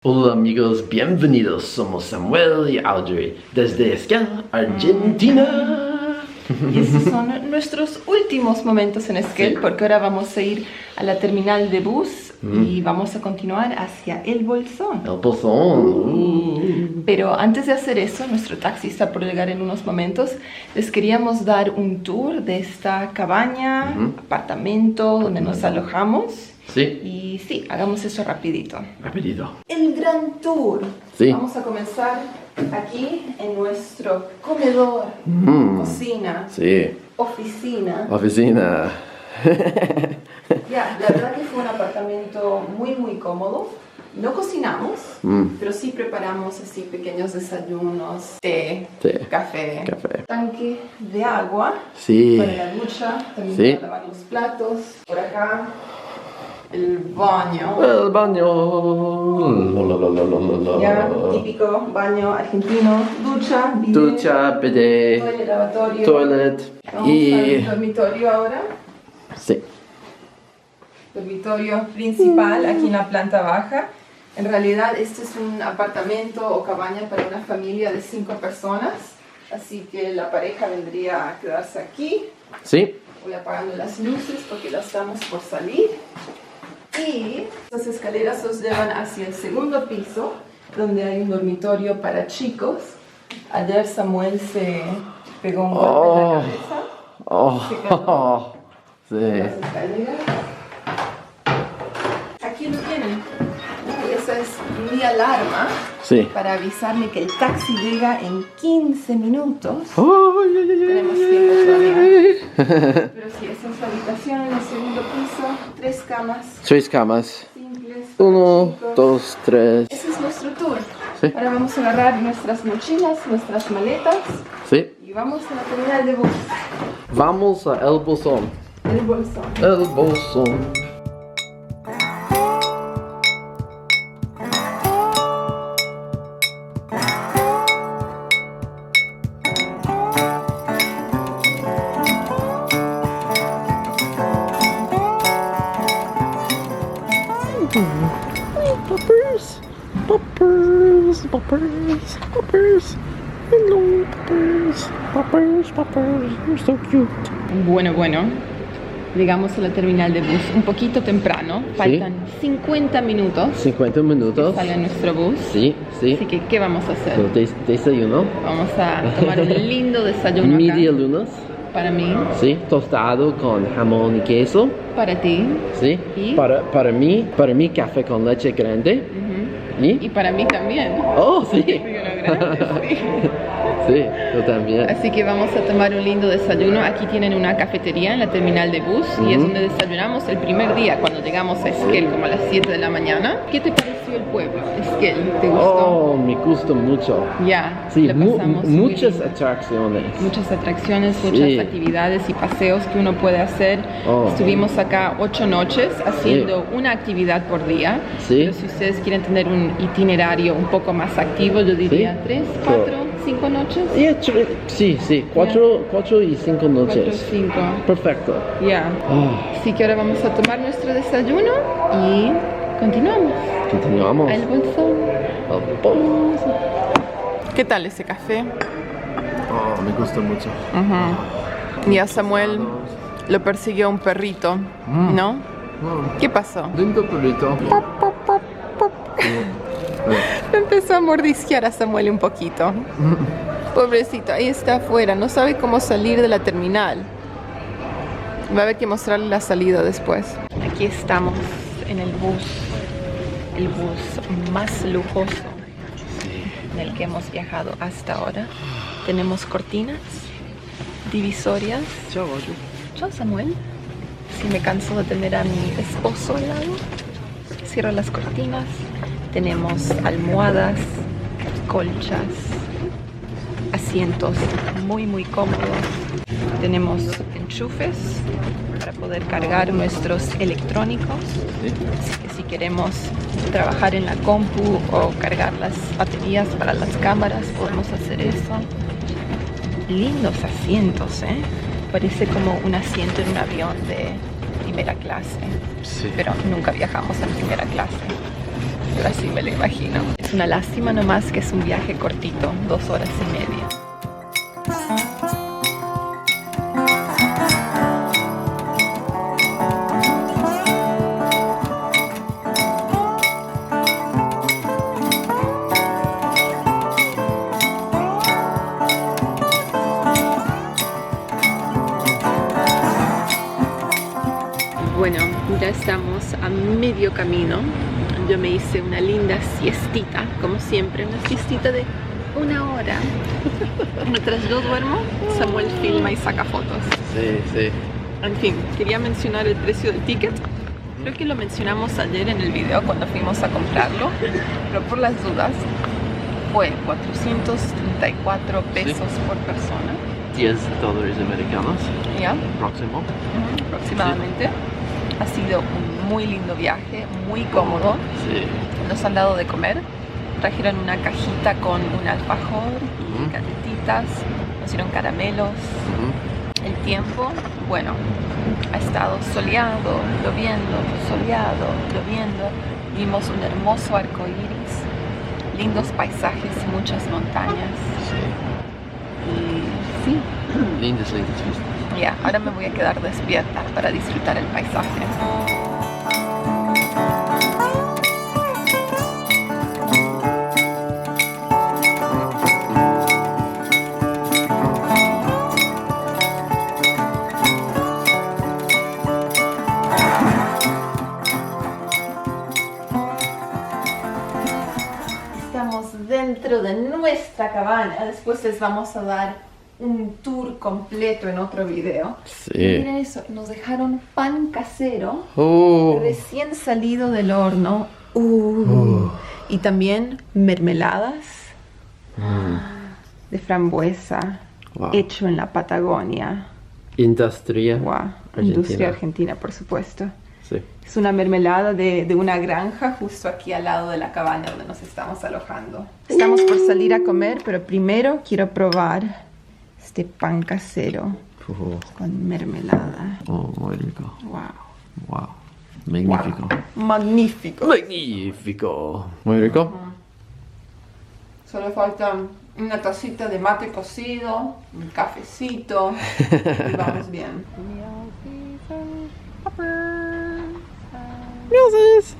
Hola amigos, bienvenidos. Somos Samuel y Audrey desde Esquel, Argentina. Y estos son nuestros últimos momentos en Esquel, Sí. porque ahora vamos a ir a la terminal de bus y vamos a continuar hacia El Bolsón. El Bolsón. Pero antes de hacer eso, nuestro taxi está por llegar en unos momentos. Les queríamos dar un tour de esta cabaña, apartamento donde nos alojamos. Sí, Y sí, hagamos eso rapidito. rapidito. El gran tour. Sí. Vamos a comenzar aquí en nuestro comedor, cocina, Sí, oficina. oficina. Ya, la verdad que fue un apartamento muy cómodo. No cocinamos, pero sí preparamos así pequeños desayunos, té, Té, café, café. tanque de agua Sí, para la ducha, también Sí. para lavar los platos. Por acá, el baño. el baño. Ya, típico baño argentino, ducha, bidet, Ducha, bidet, toilet, lavatorio. toilet Vamos y... al dormitorio ahora. Sí, Dormitorio principal aquí en la planta baja. En realidad este es un apartamento o cabaña para una familia de 5 personas. Así que la pareja vendría a quedarse aquí. sí. Voy apagando las luces porque ya estamos por salir. Y las escaleras nos llevan hacia el segundo piso, donde hay un dormitorio para chicos. Ayer Samuel se pegó un golpe en la cabeza. Oh, sí. Las escaleras. Aquí lo tienen. Esa es mi alarma Sí. para avisarme que el taxi llega en 15 minutos. Tenemos tiempo todavía. Pero sí, esa es la habitación en el segundo piso. 3 camas 3 camas. simples. para 1, chicos. 2, 3. Ese es nuestro tour. Sí. Ahora vamos a agarrar nuestras mochilas, nuestras maletas Sí. y vamos a la terminal de bus. Vamos a El Bolsón. El bolsón. El Bolsón. Poppers, poppers, poppers, poppers. Hello, poppers, poppers, poppers. You're so cute. Bueno. Llegamos a la terminal de bus un poquito temprano. Faltan 50 minutos. 50 minutos. Sale nuestro bus. Sí, sí. Así que, ¿qué vamos a hacer? So, desayuno. Vamos a tomar un lindo desayuno Media acá. lunas. Para mí, Sí. Tostado con jamón y queso. para ti Sí. ¿Y? Para mí café con leche grande. ¿Y? y para mí también. Oh, sí. Uno grande, sí. Sí, yo también. Así que vamos a tomar un lindo desayuno. Aquí tienen una cafetería en la terminal de bus y es donde desayunamos el primer día cuando llegamos a Esquel, como a las 7 de la mañana. ¿Qué te pareció el pueblo, Esquel? ¿Te gustó? Oh, me gusta mucho. Ya, Sí, la pasamos muy muchas lindo. atracciones. Muchas atracciones, muchas Sí. actividades y paseos que uno puede hacer. Oh. Estuvimos acá 8 noches haciendo una actividad por día. Sí. Pero si ustedes quieren tener un itinerario un poco más activo, yo diría Sí. 3, 4, 5 noches. Sí, 4 y 5 noches. 4, 5. Perfecto. Ya. Oh, Así que ahora vamos a tomar nuestro desayuno y continuamos. continuamos. Al bolsón. El bolsón. ¿Qué tal ese café? Oh, me gusta mucho. Y a Samuel lo persiguió un perrito, ¿no? ¿Qué pasó? Lindo perrito. Empezó a mordisquear a Samuel un poquito. Pobrecito, ahí está afuera, no sabe cómo salir de la terminal. Va a haber que mostrarle la salida después. Aquí estamos en el bus más lujoso en el que hemos viajado hasta ahora. Tenemos cortinas, divisorias. Chao, Audrey. Chao, Samuel. Si me canso de tener a mi esposo al lado, cierro las cortinas. Tenemos almohadas, colchas, asientos muy cómodos. Tenemos enchufes para poder cargar nuestros electrónicos. Así que si queremos trabajar en la compu o cargar las baterías para las cámaras, podemos hacer eso. Lindos asientos, ¿eh? Parece como un asiento en un avión de primera clase. Sí. Pero nunca viajamos en primera clase. pero así me lo imagino. Es una lástima nomás que es un viaje cortito, 2 horas y media. Bueno, ya estamos a medio camino. Yo me hice una linda siestita, como siempre, una siestita de 1 hora. Mientras yo duermo, Samuel filma y saca fotos. Sí, sí. En fin, quería mencionar el precio del ticket. Creo que lo mencionamos ayer en el video cuando fuimos a comprarlo, pero por las dudas, fue 434 pesos por persona. $10 americanos. ¿Ya? Próximo. Aproximadamente. Sí. Ha sido un muy lindo viaje, muy cómodo. Sí. Nos han dado de comer. Trajeron una cajita con un alfajor y Ujú. galletitas. Nos dieron caramelos. El tiempo, bueno, ha estado soleado, lloviendo, soleado, lloviendo. Vimos un hermoso arco iris, lindos paisajes, muchas montañas. Sí. Y sí, Lindas vistas. ya, ahora me voy a quedar despierta para disfrutar el paisaje. Estamos dentro de nuestra cabaña. Después les vamos a dar un tour completo en otro video. Sí. Y miren eso, nos dejaron pan casero Oh. recién salido del horno. Y también mermeladas de frambuesa, Wow. hecho en la Patagonia. Industria. Wow. Industria argentina, por supuesto. Sí. Es una mermelada de una granja justo aquí al lado de la cabaña donde nos estamos alojando. Estamos por salir a comer, pero primero quiero probar este pan casero con mermelada. Oh, muy rico. Wow. Wow. Magnífico. Magnífico. Magnífico. Muy rico. Solo falta una tacita de mate cocido, un cafecito y vamos bien. Gracias.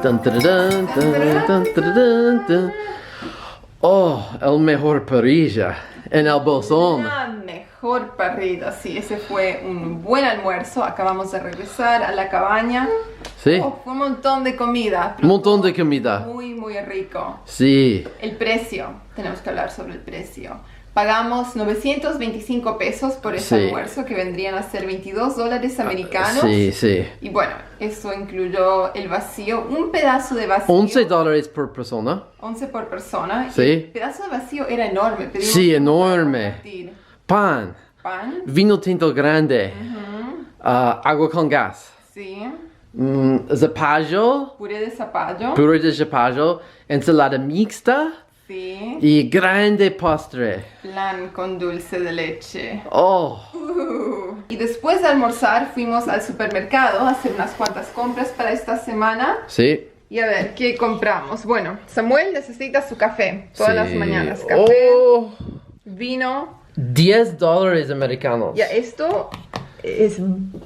Dun, dun, dun, dun, dun, dun, dun. Oh, el mejor parrilla en el bolsón. La mejor parrilla, sí, ese fue un buen almuerzo. Acabamos de regresar a la cabaña. Sí, Oh, fue un montón de comida. un montón de comida. Muy, muy rico. Sí, El precio, tenemos que hablar sobre el precio. Pagamos 925 pesos por ese Sí. almuerzo, que vendrían a ser $22 americanos. sí, sí. Y bueno, eso incluyó el vacío, un pedazo de vacío. $11 por persona. 11 por persona. Sí. Y el pedazo de vacío era enorme. Pedimos Sí, uno para enorme. compartir. Pan, Pan, vino tinto grande, agua con gas, sí. zapallo, Puré de zapallo, puré de zapallo, ensalada mixta sí. y grande postre. Flan con dulce de leche. Oh, Y después de almorzar fuimos al supermercado a hacer unas cuantas compras para esta semana. sí. Y a ver, ¿qué compramos? Bueno, Samuel necesita su café todas Sí. las mañanas. Café, Oh, vino. $10 americanos. Ya, esto es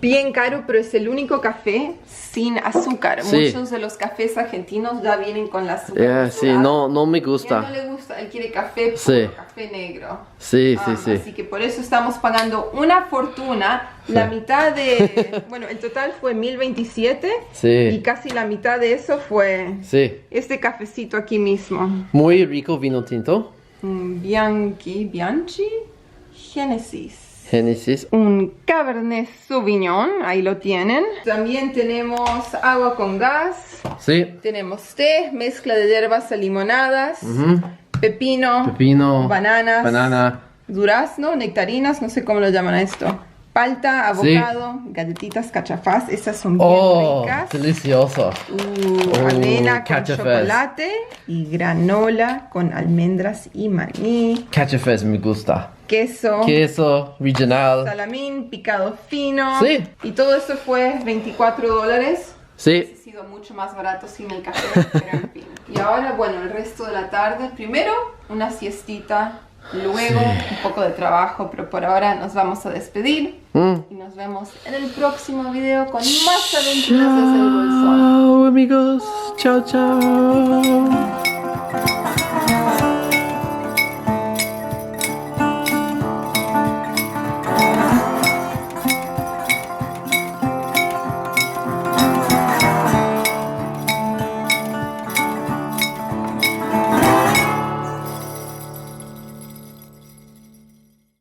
bien caro, pero es el único café sin azúcar. Sí. Muchos de los cafés argentinos ya vienen con la azúcar. Yeah, sí, no me gusta. A él no le gusta, él quiere café puro, Sí. café negro. Sí, sí, sí. Así que por eso estamos pagando una fortuna. La mitad de... Bueno, el total fue 1027. Sí. Y casi la mitad de eso fue Sí. este cafecito aquí mismo. Muy rico vino tinto. Bianchi, Genesis. Génesis. Un Cabernet Sauvignon, ahí lo tienen. También tenemos agua con gas. Sí. Tenemos té, mezcla de hierbas limonadas, Ujú. pepino, Pepino. bananas, Banana. durazno, nectarinas, no sé cómo lo llaman a esto. Palta, Sí. avocado, galletitas cachafaz, esas son bien Oh, ricas. delicioso. Avena con cachafaz. chocolate y granola con almendras y maní, Cachafaz me gusta. queso, Queso regional. salamín, picado fino. Sí. Y todo esto fue $24. Sí. Ha sido mucho más barato sin el café, pero en fin. Y ahora, bueno, el resto de la tarde, primero una siestita, luego un poco de trabajo, pero por ahora nos vamos a despedir. Y nos vemos en el próximo video con más aventuras desde el bolsón. Chao, amigos. Chao, chao.